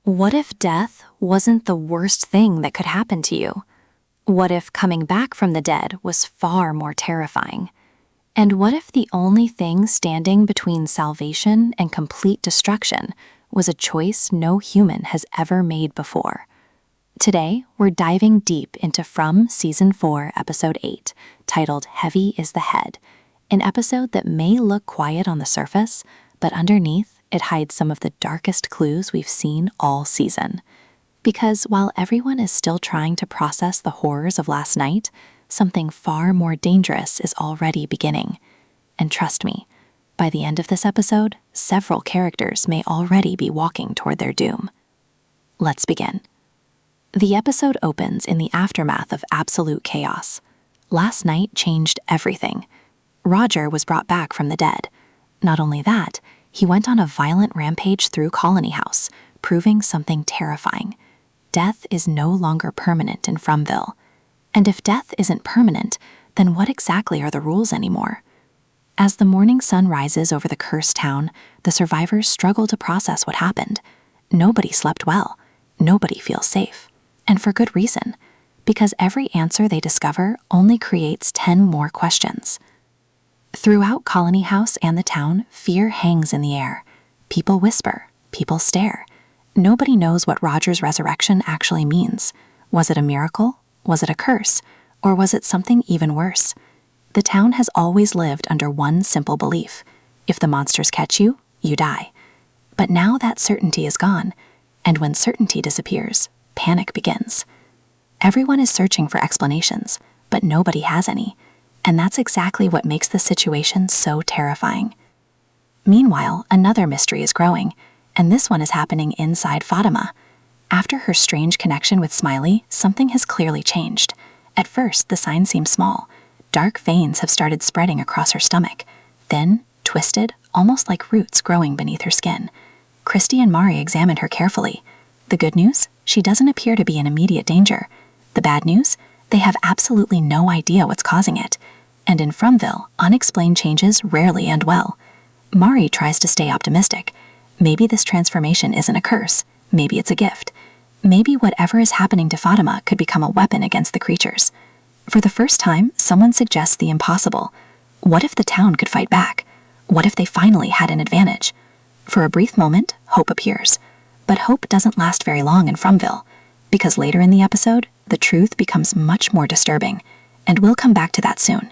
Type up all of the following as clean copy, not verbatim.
What if death wasn't the worst thing that could happen to you? What if coming back from the dead was far more terrifying? And what if the only thing standing between salvation and complete destruction was a choice no human has ever made before? Today, we're diving deep into From Season 4, Episode 8, titled Heavy is the Head, an episode that may look quiet on the surface, but underneath, it hides some of the darkest clues we've seen all season. Because while everyone is still trying to process the horrors of last night, something far more dangerous is already beginning. And trust me, by the end of this episode, several characters may already be walking toward their doom. Let's begin. The episode opens in the aftermath of absolute chaos. Last night changed everything. Roger was brought back from the dead. Not only that, he went on a violent rampage through Colony House, proving something terrifying. Death is no longer permanent in Fromville. And if death isn't permanent, then what exactly are the rules anymore? As the morning sun rises over the cursed town, the survivors struggle to process what happened. Nobody slept well. Nobody feels safe. And for good reason, because every answer they discover only creates 10 more questions. Throughout Colony House and the town, fear hangs in the air. People whisper, people stare. Nobody knows what Roger's resurrection actually means. Was it a miracle? Was it a curse? Or was it something even worse? The town has always lived under one simple belief. If the monsters catch you, you die. But now that certainty is gone, and when certainty disappears, panic begins. Everyone is searching for explanations, but nobody has any. And that's exactly what makes the situation so terrifying. Meanwhile, another mystery is growing, and this one is happening inside Fatima. After her strange connection with Smiley, something has clearly changed. At first, the signs seem small. Dark veins have started spreading across her stomach, thin, twisted, almost like roots growing beneath her skin. Christy and Mari examined her carefully. The good news? She doesn't appear to be in immediate danger. The bad news? They have absolutely no idea what's causing it. And in Fromville, unexplained changes rarely end well. Mari tries to stay optimistic. Maybe this transformation isn't a curse. Maybe it's a gift. Maybe whatever is happening to Fatima could become a weapon against the creatures. For the first time, someone suggests the impossible. What if the town could fight back? What if they finally had an advantage? For a brief moment, hope appears. But hope doesn't last very long in Fromville, because later in the episode, the truth becomes much more disturbing, and we'll come back to that soon.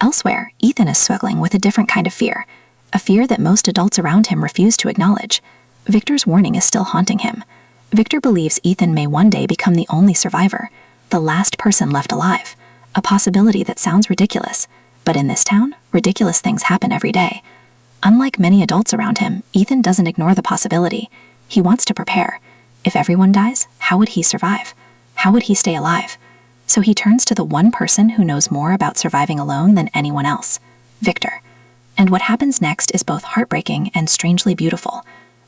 Elsewhere, Ethan is struggling with a different kind of fear, a fear that most adults around him refuse to acknowledge. Victor's warning is still haunting him. Victor believes Ethan may one day become the only survivor, the last person left alive, a possibility that sounds ridiculous. But in this town, ridiculous things happen every day. Unlike many adults around him, Ethan doesn't ignore the possibility. He wants to prepare. If everyone dies, how would he survive? How would he stay alive? So he turns to the one person who knows more about surviving alone than anyone else, Victor. And what happens next is both heartbreaking and strangely beautiful.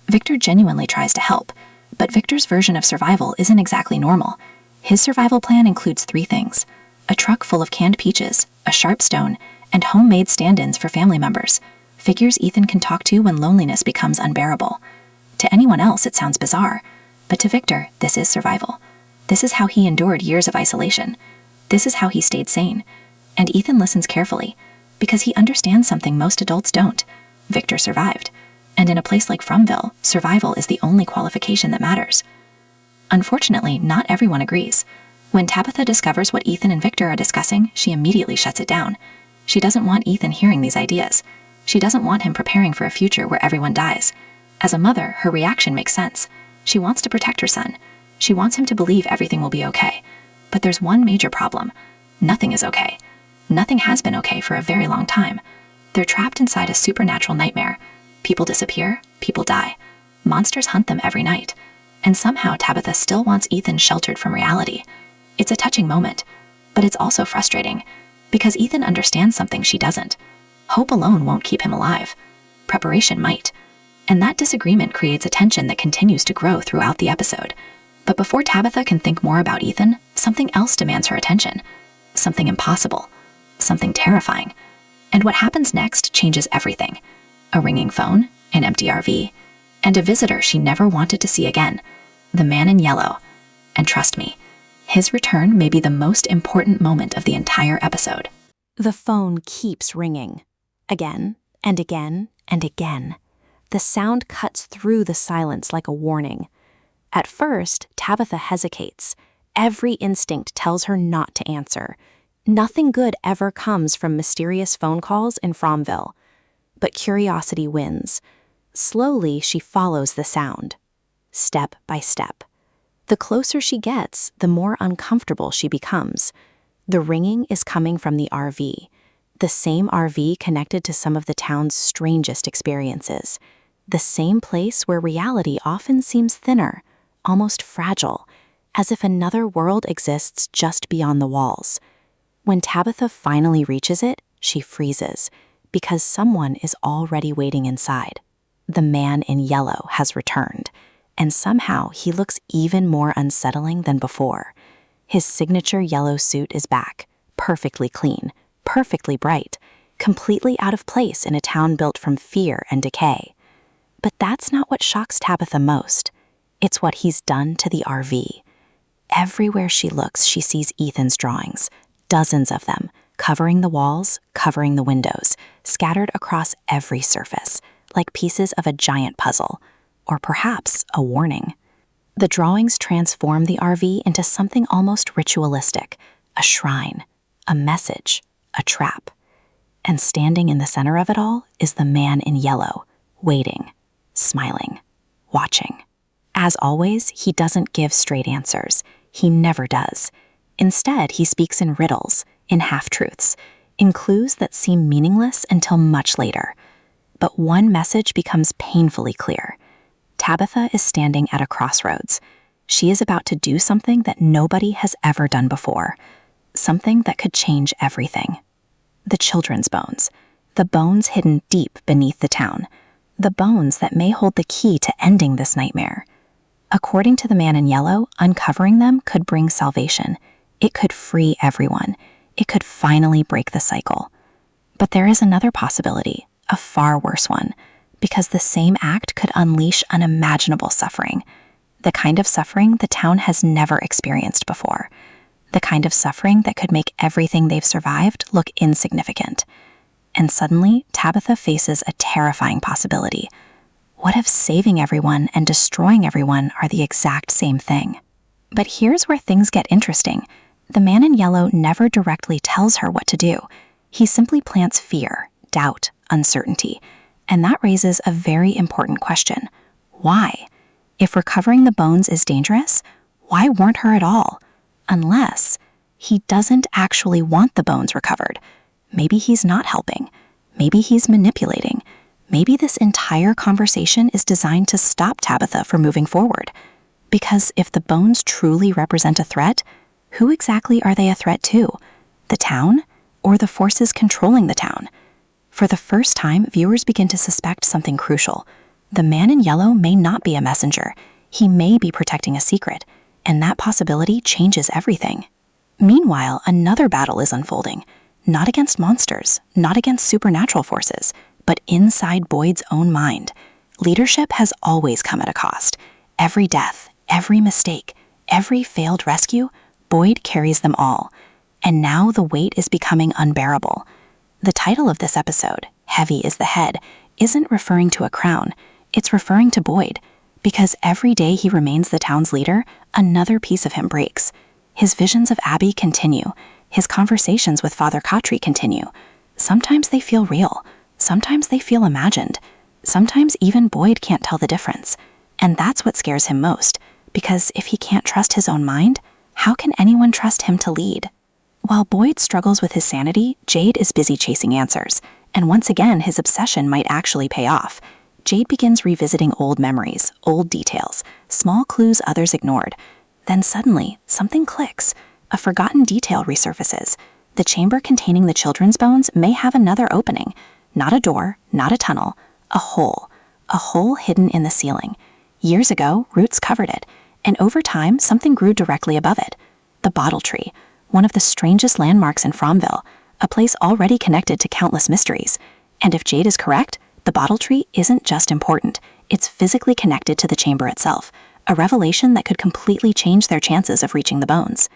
Victor genuinely tries to help, but Victor's version of survival isn't exactly normal. His survival plan includes 3 things: a truck full of canned peaches, a sharp stone, and homemade stand-ins for family members, figures Ethan can talk to when loneliness becomes unbearable. To anyone else, it sounds bizarre, but to Victor, this is survival. This is how he endured years of isolation. This is how he stayed sane. And Ethan listens carefully, because he understands something most adults don't. Victor survived. And in a place like Fromville, survival is the only qualification that matters. Unfortunately, not everyone agrees. When Tabitha discovers what Ethan and Victor are discussing, she immediately shuts it down. She doesn't want Ethan hearing these ideas. She doesn't want him preparing for a future where everyone dies. As a mother, her reaction makes sense. She wants to protect her son. She wants him to believe everything will be okay. But there's one major problem. Nothing is okay. Nothing has been okay for a very long time. They're trapped inside a supernatural nightmare. People disappear, people die. Monsters hunt them every night. And somehow Tabitha still wants Ethan sheltered from reality. It's a touching moment, but it's also frustrating, because Ethan understands something she doesn't. Hope alone won't keep him alive. Preparation might. And that disagreement creates a tension that continues to grow throughout the episode. But before Tabitha can think more about Ethan, something else demands her attention. Something impossible. Something terrifying. And what happens next changes everything. A ringing phone, an empty RV, and a visitor she never wanted to see again, the man in yellow. And trust me, his return may be the most important moment of the entire episode. The phone keeps ringing. Again and again and again. The sound cuts through the silence like a warning. At first, Tabitha hesitates. Every instinct tells her not to answer. Nothing good ever comes from mysterious phone calls in Fromville. But curiosity wins. Slowly, she follows the sound, step by step. The closer she gets, the more uncomfortable she becomes. The ringing is coming from the RV, the same RV connected to some of the town's strangest experiences, the same place where reality often seems thinner, almost fragile, as if another world exists just beyond the walls. When Tabitha finally reaches it, she freezes, because someone is already waiting inside. The man in yellow has returned, and somehow he looks even more unsettling than before. His signature yellow suit is back, perfectly clean, perfectly bright, completely out of place in a town built from fear and decay. But that's not what shocks Tabitha most. It's what he's done to the RV. Everywhere she looks, she sees Ethan's drawings, dozens of them, covering the walls, covering the windows, scattered across every surface, like pieces of a giant puzzle, or perhaps a warning. The drawings transform the RV into something almost ritualistic, a shrine, a message, a trap. And standing in the center of it all is the man in yellow, waiting, smiling, watching. As always, he doesn't give straight answers. He never does. Instead, he speaks in riddles, in half-truths, in clues that seem meaningless until much later. But one message becomes painfully clear. Tabitha is standing at a crossroads. She is about to do something that nobody has ever done before, something that could change everything. The children's bones, the bones hidden deep beneath the town, the bones that may hold the key to ending this nightmare. According to the man in yellow, uncovering them could bring salvation. It could free everyone. It could finally break the cycle. But there is another possibility, a far worse one, because the same act could unleash unimaginable suffering, the kind of suffering the town has never experienced before, the kind of suffering that could make everything they've survived look insignificant. And suddenly, Tabitha faces a terrifying possibility. What if saving everyone and destroying everyone are the exact same thing? But here's where things get interesting. The man in yellow never directly tells her what to do. He simply plants fear, doubt, uncertainty. And that raises a very important question. Why? If recovering the bones is dangerous, why warn her at all? Unless he doesn't actually want the bones recovered. Maybe he's not helping. Maybe he's manipulating. Maybe this entire conversation is designed to stop Tabitha from moving forward. Because if the bones truly represent a threat, who exactly are they a threat to? The town? Or the forces controlling the town? For the first time, viewers begin to suspect something crucial. The man in yellow may not be a messenger. He may be protecting a secret, and that possibility changes everything. Meanwhile, another battle is unfolding. Not against monsters, not against supernatural forces, but inside Boyd's own mind. Leadership has always come at a cost. Every death, every mistake, every failed rescue, Boyd carries them all. And now the weight is becoming unbearable. The title of this episode, Heavy is the Head, isn't referring to a crown. It's referring to Boyd. Because every day he remains the town's leader, another piece of him breaks. His visions of Abby continue. His conversations with Father Khatri continue. Sometimes they feel real. Sometimes they feel imagined. Sometimes even Boyd can't tell the difference. And that's what scares him most, because if he can't trust his own mind, how can anyone trust him to lead? While Boyd struggles with his sanity, Jade is busy chasing answers, and once again his obsession might actually pay off. Jade begins revisiting old memories, old details, small clues others ignored. Then suddenly, something clicks. A forgotten detail resurfaces. The chamber containing the children's bones may have another opening. Not a door, not a tunnel, a hole hidden in the ceiling. Years ago, roots covered it, and over time, something grew directly above it. The bottle tree, one of the strangest landmarks in Fromville, a place already connected to countless mysteries. And if Jade is correct, the bottle tree isn't just important, It's physically connected to the chamber itself, a revelation that could completely change their chances of reaching the bones.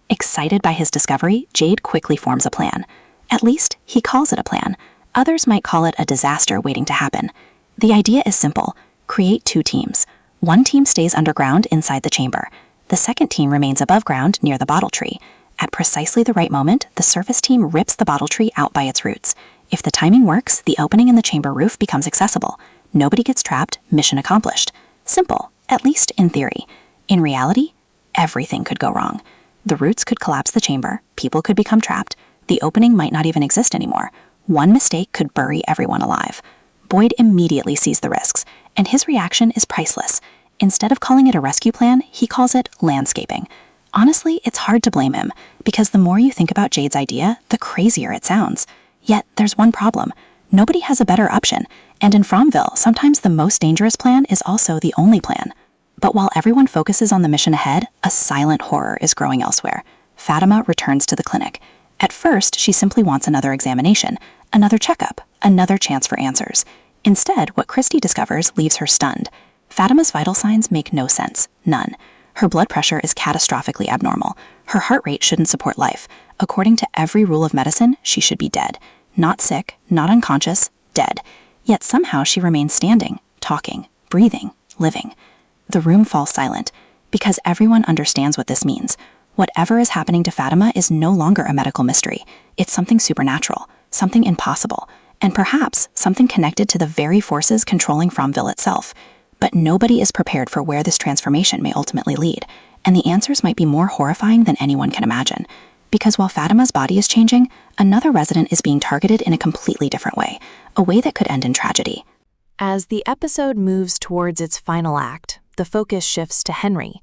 Excited by his discovery, Jade quickly forms a plan. At least, he calls it a plan. Others might call it a disaster waiting to happen. The idea is simple. Create 2 teams. One team stays underground inside the chamber. The second team remains above ground near the bottle tree. At precisely the right moment, the surface team rips the bottle tree out by its roots. If the timing works, the opening in the chamber roof becomes accessible. Nobody gets trapped, mission accomplished. Simple, at least in theory. In reality, everything could go wrong. The roots could collapse the chamber, people could become trapped, the opening might not even exist anymore. One mistake could bury everyone alive. Boyd immediately sees the risks, and his reaction is priceless. Instead of calling it a rescue plan, he calls it landscaping. Honestly, it's hard to blame him, because the more you think about Jade's idea, the crazier it sounds. Yet, there's one problem. Nobody has a better option, and in Fromville, sometimes the most dangerous plan is also the only plan. But while everyone focuses on the mission ahead, a silent horror is growing elsewhere. Fatima returns to the clinic. At first, she simply wants another examination, another checkup, another chance for answers. Instead, what Christy discovers leaves her stunned. Fatima's vital signs make no sense, none. Her blood pressure is catastrophically abnormal. Her heart rate shouldn't support life. According to every rule of medicine, she should be dead. Not sick, not unconscious, dead. Yet somehow she remains standing, talking, breathing, living. The room falls silent, because everyone understands what this means. Whatever is happening to Fatima is no longer a medical mystery. It's something supernatural, something impossible, and perhaps something connected to the very forces controlling Fromville itself. But nobody is prepared for where this transformation may ultimately lead, and the answers might be more horrifying than anyone can imagine. Because while Fatima's body is changing, another resident is being targeted in a completely different way, a way that could end in tragedy. As the episode moves towards its final act, the focus shifts to Henry.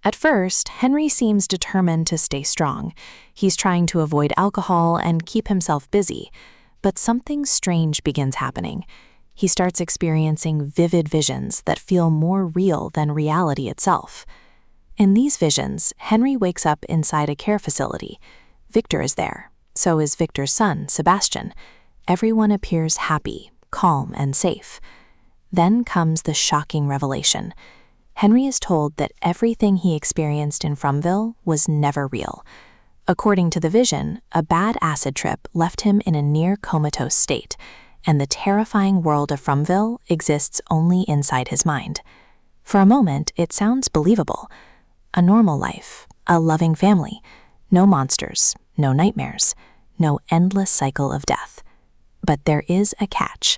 At first, Henry seems determined to stay strong. He's trying to avoid alcohol and keep himself busy. But something strange begins happening. He starts experiencing vivid visions that feel more real than reality itself. In these visions, Henry wakes up inside a care facility. Victor is there. So is Victor's son, Sebastian. Everyone appears happy, calm, and safe. Then comes the shocking revelation. Henry is told that everything he experienced in Fromville was never real. According to the vision, a bad acid trip left him in a near comatose state, and the terrifying world of Fromville exists only inside his mind. For a moment, it sounds believable. A normal life, a loving family, no monsters, no nightmares, no endless cycle of death. But there is a catch.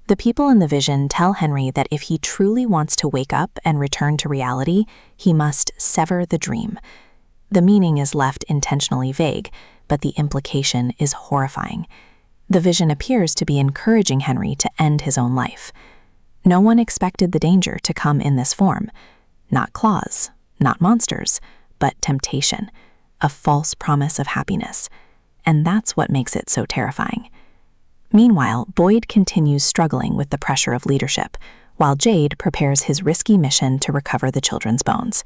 The people in the vision tell Henry that if he truly wants to wake up and return to reality, he must sever the dream. The meaning is left intentionally vague, but the implication is horrifying. The vision appears to be encouraging Henry to end his own life. No one expected the danger to come in this form. Not claws, not monsters, but temptation, a false promise of happiness. And that's what makes it so terrifying. Meanwhile, Boyd continues struggling with the pressure of leadership, while Jade prepares his risky mission to recover the children's bones.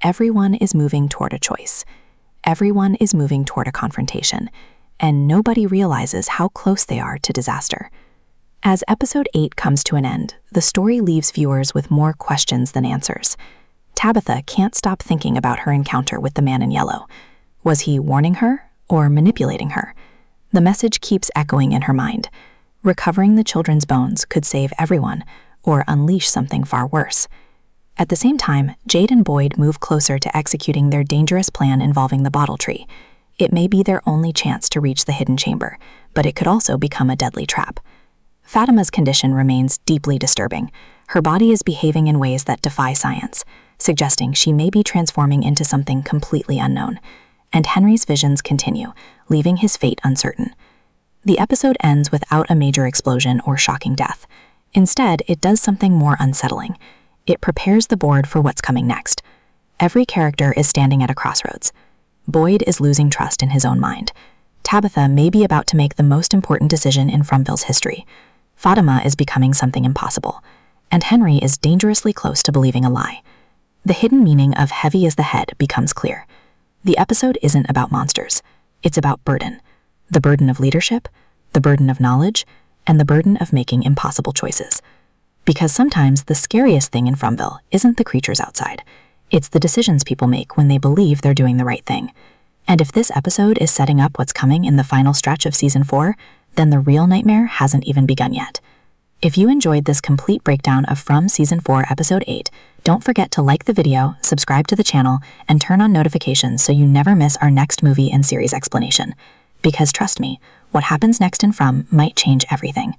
Everyone is moving toward a choice. Everyone is moving toward a confrontation, and nobody realizes how close they are to disaster. As episode 8 comes to an end, the story leaves viewers with more questions than answers. Tabitha can't stop thinking about her encounter with the man in yellow. Was he warning her or manipulating her? The message keeps echoing in her mind. Recovering the children's bones could save everyone or unleash something far worse. At the same time, Jade and Boyd move closer to executing their dangerous plan involving the bottle tree. It may be their only chance to reach the hidden chamber, but it could also become a deadly trap. Fatima's condition remains deeply disturbing. Her body is behaving in ways that defy science, suggesting she may be transforming into something completely unknown. And Henry's visions continue, leaving his fate uncertain. The episode ends without a major explosion or shocking death. Instead, it does something more unsettling. It prepares the board for what's coming next. Every character is standing at a crossroads. Boyd is losing trust in his own mind. Tabitha may be about to make the most important decision in Fromville's history. Fatima is becoming something impossible. And Henry is dangerously close to believing a lie. The hidden meaning of heavy as the head becomes clear. The episode isn't about monsters. It's about burden. The burden of leadership, the burden of knowledge, and the burden of making impossible choices. Because sometimes the scariest thing in Fromville isn't the creatures outside. It's the decisions people make when they believe they're doing the right thing. And if this episode is setting up what's coming in the final stretch of Season 4, then the real nightmare hasn't even begun yet. If you enjoyed this complete breakdown of From Season 4, Episode 8, don't forget to like the video, subscribe to the channel, and turn on notifications so you never miss our next movie and series explanation. Because trust me, what happens next in From might change everything.